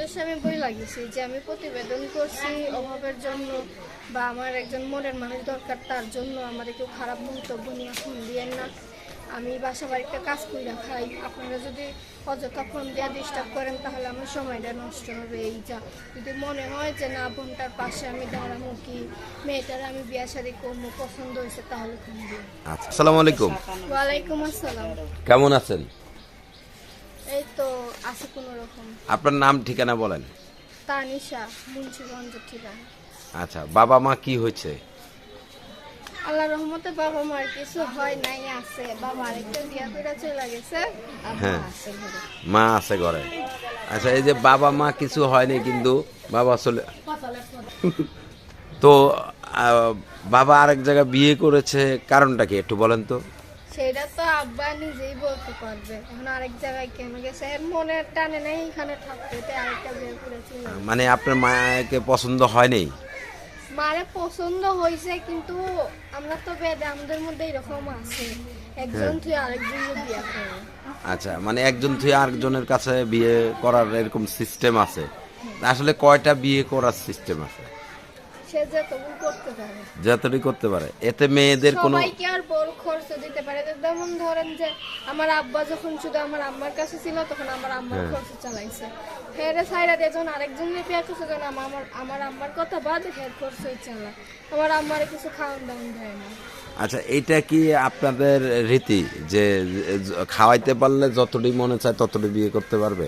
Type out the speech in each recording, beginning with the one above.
উদ্দেশ্যে আমি বই লাগিয়েছি যে আমি প্রতিবেদন করছি অভাবের জন্য বা আমার একজন মনের মানুষ দরকার, তার জন্য আমার কেউ খারাপ মন্তব্য নিয়ে ফোন দিয়েন না। আমি বাসা বাড়িতে কাজ করে খাই, আপনারা যদি অযথা ফোন দিয়ে ডিস্টার্ব করেন তাহলে আমার সময়টা নষ্ট হবে। এই যা যদি মনে হয় যে না বোনটার পাশে আমি দাঁড়াবো, কি মেয়েটার আমি বিয়া শাদী করবো, পছন্দ হয়েছে, তাহলে ফোন দিই। আচ্ছা, আসসালামু আলাইকুম। ওয়ালাইকুম আসসালাম। কেমন আছেন? এই তো আছে কোনো রকম। আপনার নাম ঠিকানা বলেন। তানিশা, মুন্সিগঞ্জের ঠিকানা। আচ্ছা, বাবা মা কি হয়েছে? আল্লাহ রহমতে বাবা মার কিছু হয় নাই, আছে। বাবা আরেকটা বিয়া করে চলে গেছে, আর মা হ্যাঁ। আছে ঘরে। মা আছে ঘরে। আচ্ছা, এই যে বাবা মা কিছু হয়নি কিন্তু বাবা চলে তো বাবা আরেক জায়গায় বিয়ে করেছে, কারণটা কি একটু বলেন তো? সেটা তো আব্বা নিজেই বলতে পারবে। এখন আরেক জায়গায় কেন গেছে, এর মনের টানে নেই এখানে থাকতে, তাই আরেকটা বিয়ে করেছিল। মানে আপনার মাকে পছন্দ হয়নি? মারে পছন্দ হয়েছে, কিন্তু আমরা তো বেদে আমাদের মধ্যে এরকম আছে, একজন তুই আরেকজনের বিয়ে করে। আচ্ছা, মানে একজন থেকে আরেকজনের কাছে বিয়ে করার এরকম সিস্টেম আছে। আসলে কয়টা বিয়ে করার সিস্টেম আছে? সে যে কবুল করতে পারে, যতটুকু করতে পারে, এতে মেয়েদের কোনো সবাইকে আর বড় খরচ দিতে পারে। যেমন ধরেন যে আমার আব্বা যখন শুধু আমার আম্মার কাছে ছিল, তখন আমার আম্মার খরচ চালাইছে। হেরে সাইরা দিয়ে যখন আরেকজনের বিয়ে করছে, যখন আমার আম্মার কথা বাদ হের খরচই চালায়। আমার আম্মারে কিছু খাওয়ান দাওয়ান দেয় না। আচ্ছা, এইটা কি আপনাদের রীতি যে খাওয়াইতে পারলে যতটুকু মনে চায় ততটুকু বিয়ে করতে পারবে?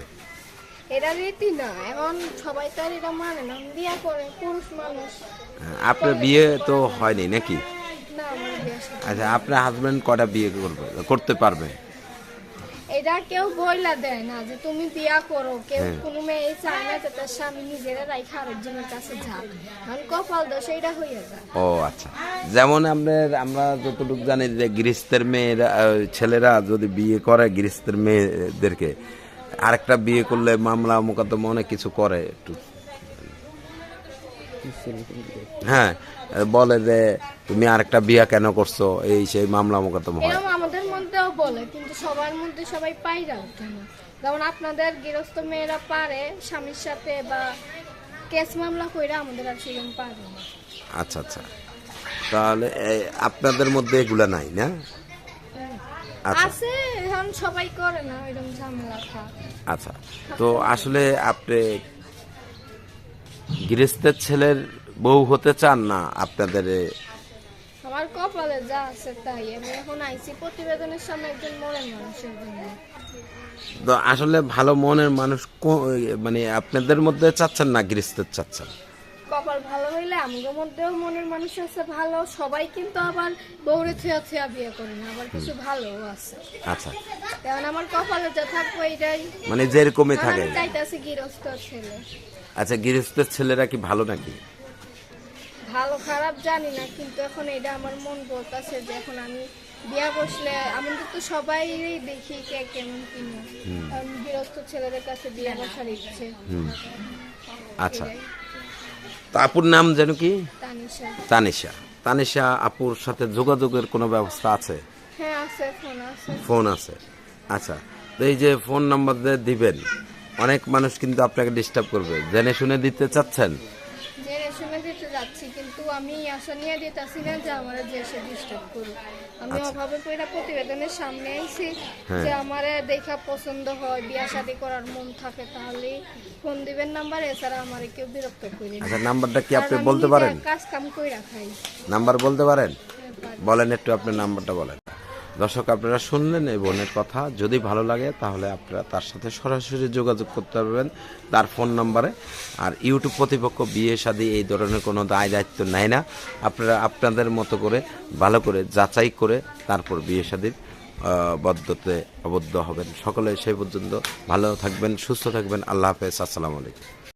এটা রীতি না, এখন সবাই তো আর এটা মানে না, বিয়ে করে পুরুষ মানুষ। আপনার বিয়ে তো হয়নি নাকি? না, আমার বিয়ে শাদী। আচ্ছা, আপনার হাজবেন্ড কয়টা বিয়ে করতে পারবে? এটা কেউ বইলা দেয় না যে তুমি বিয়া করো, কেউ কোনো মেয়ে চায় না যে তার স্বামী নিজেরা রাইখা আরেকজনের কাছে যাক, কারণ কপাল দোষ এইটা হইয়া যায়। ও আচ্ছা, যেমন আমরা যতটুকু জানি যে গৃহস্থের মেয়েরা ছেলেরা যদি বিয়ে করে গৃহস্থের মেয়েদেরকে, আরেকটা বিয়ে করলে মামলা মোকদ্দমা অনেক কিছু করে একটু। হ্যাঁ, বলে যে তুমি আরেকটা বিয়ে কেন করছো, এই সেই মামলা মোকদ্দমা হয়। এরকম আমাদের মধ্যেও বলে, কিন্তু সবার মধ্যে সবাই পাইরা ওঠে না। যেমন আপনাদের গৃহস্থ মেয়েরা পারে স্বামীর সাথে বা কেস মামলা কইরা, আমাদের আর সেরকম পারে না। আচ্ছা আচ্ছা, তাহলে আপনাদের মধ্যে এগুলা নাই না? আচ্ছা আছে, এখন সবাই করে না এরকম ঝামেলা খা। আচ্ছা, তো আসলে আপনি গৃহস্থের ছেলের বউ হতে চান না আপনাদের? আমার কপালে যা আছে তাই। আমি এখন আইছি প্রতিবেদনের সামনে একজন মনের মানুষের জন্য। তো আসলে ভালো মনের মানুষ মানে আপনাদের মধ্যে চাচ্ছেন না গৃহস্থের চাচ্ছেন? কপাল ভালো হইলে আমাদের মধ্যেও মনের মানুষ আছে ভালো। সবাই কিন্তু আবার বউরে থুয়া থুয়া বিয়ে করে না, আবার কিছু ভালো আছে। আচ্ছা, কারণ আমার কপালে যা থাকবো এইটাই, মানে যেরকমই থাকে। আমি চাইতেছি গৃহস্থ ছেলে। আচ্ছা, গৃহস্থের ছেলেরা কি ভালো নাকি? ভালো খারাপ জানি না, কিন্তু এখন এটা আমার মন বলতেছে যে এখন আমি বিয়া বসলে আমাদের তো সবাই দেখি কে কেমন কিনে, কারণ গৃহস্থ ছেলেদের কাছে বিয়া বসার ইচ্ছে। আচ্ছা, এটাই। তো আপুর নাম যেন কি? তানিশা। তানিশা। তানিশা আপুর সাথে যোগাযোগের কোনো ব্যবস্থা আছে? হ্যাঁ আছে, ফোন আছে। ফোন আছে। আচ্ছা, তো এই যে ফোন নাম্বার দিবেন, অনেক মানুষ কিন্তু আপনাকে ডিস্টার্ব করবে, জেনে শুনে দিতে চাচ্ছেন? জেনে শুনে দিতে যাচ্ছি, কিন্তু আমি আশা নিয়ে দিতেছি না যে আমার যে এসে ডিস্টার্ব করুক। আমি অভাবে কইরা প্রতিবেদনের সামনে আইছি যে আমার দেখা পছন্দ হয়, বিয়া শাদী করার মন থাকে, তাহলে ফোন দিবেন নাম্বার, এছাড়া আমার কেউ বিরক্ত করি না। আচ্ছা, নাম্বারটা কি আপনি কারণ আমি বলতে নিজে পারেন? কাজ কাম কইরা খাই। নাম্বার বলতে পারেন? পারি। বলেন একটু, আপনার নাম্বারটা বলেন। দর্শক, আপনারা শুনলেন এই বোনের কথা। যদি ভালো লাগে তাহলে আপনারা তার সাথে সরাসরি যোগাযোগ করতে পারবেন তার ফোন নাম্বারে। আর ইউটিউব কর্তৃপক্ষ বিয়ে শাদী এই ধরনের কোনো দায় দায়িত্ব নেয় না। আপনারা আপনাদের মতো করে ভালো করে যাচাই করে তারপর বিয়ে শাদীর আবদ্ধ হবেন। সকলে সেই পর্যন্ত ভালো থাকবেন, সুস্থ থাকবেন। আল্লাহ হাফেজ, আসসালামু আলাইকুম।